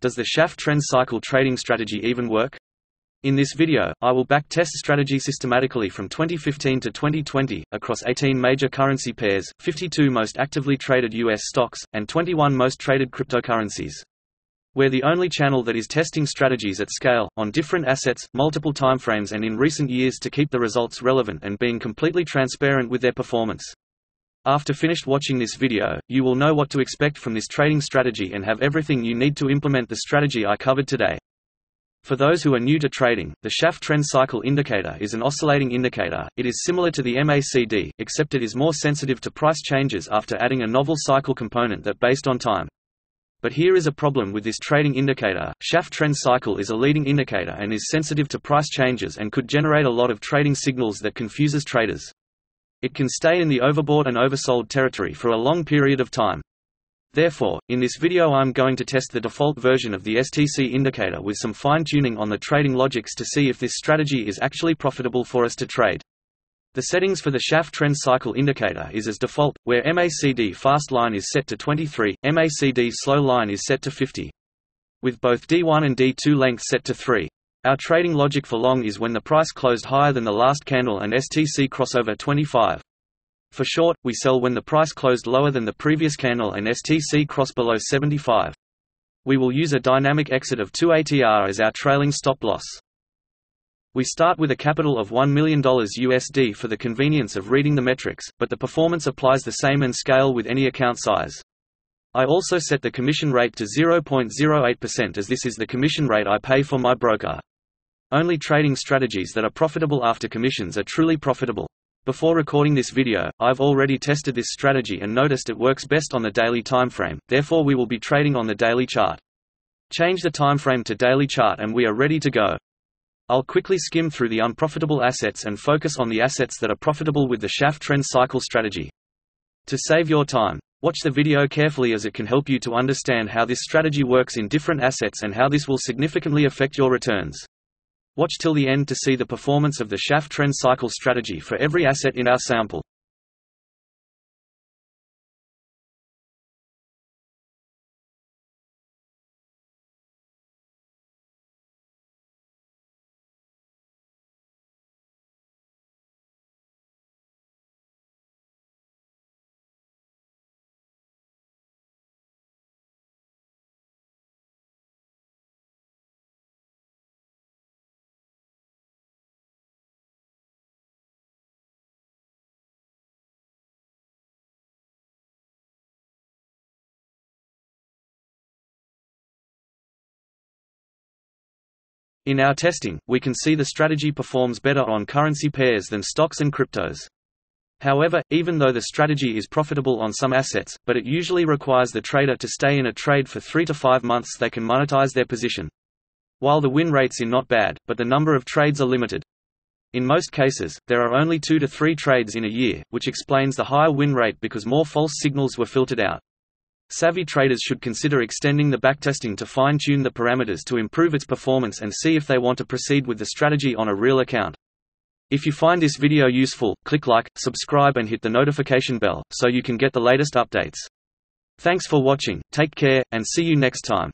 Does the Schaff Trend Cycle trading strategy even work? In this video, I will backtest strategy systematically from 2015 to 2020, across 18 major currency pairs, 52 most actively traded US stocks, and 21 most traded cryptocurrencies. We're the only channel that is testing strategies at scale, on different assets, multiple timeframes and in recent years to keep the results relevant and being completely transparent with their performance. After finished watching this video, you will know what to expect from this trading strategy and have everything you need to implement the strategy I covered today. For those who are new to trading, the Schaff Trend Cycle indicator is an oscillating indicator. It is similar to the MACD, except it is more sensitive to price changes after adding a novel cycle component that based on time. But here is a problem with this trading indicator. Schaff Trend Cycle is a leading indicator and is sensitive to price changes and could generate a lot of trading signals that confuses traders. It can stay in the overbought and oversold territory for a long period of time. Therefore, in this video I'm going to test the default version of the STC indicator with some fine-tuning on the trading logics to see if this strategy is actually profitable for us to trade. The settings for the Schaff Trend Cycle indicator is as default, where MACD fast line is set to 23, MACD slow line is set to 50. With both D1 and D2 length set to 3. Our trading logic for long is when the price closed higher than the last candle and STC crossover 25. For short, we sell when the price closed lower than the previous candle and STC cross below 75. We will use a dynamic exit of 2 ATR as our trailing stop loss. We start with a capital of $1 million USD for the convenience of reading the metrics, but the performance applies the same and scale with any account size. I also set the commission rate to 0.08% as this is the commission rate I pay for my broker. Only trading strategies that are profitable after commissions are truly profitable. Before recording this video, I've already tested this strategy and noticed it works best on the daily timeframe, therefore we will be trading on the daily chart. Change the timeframe to daily chart and we are ready to go. I'll quickly skim through the unprofitable assets and focus on the assets that are profitable with the Schaff Trend Cycle strategy. To save your time, watch the video carefully as it can help you to understand how this strategy works in different assets and how this will significantly affect your returns. Watch till the end to see the performance of the Schaff Trend Cycle strategy for every asset in our sample. In our testing, we can see the strategy performs better on currency pairs than stocks and cryptos. However, even though the strategy is profitable on some assets, but it usually requires the trader to stay in a trade for 3 to 5 months they can monetize their position. While the win rates are not bad, but the number of trades are limited. In most cases, there are only 2 to 3 trades in a year, which explains the higher win rate because more false signals were filtered out. Savvy traders should consider extending the backtesting to fine-tune the parameters to improve its performance and see if they want to proceed with the strategy on a real account. If you find this video useful, click like, subscribe and hit the notification bell, so you can get the latest updates. Thanks for watching, take care, and see you next time.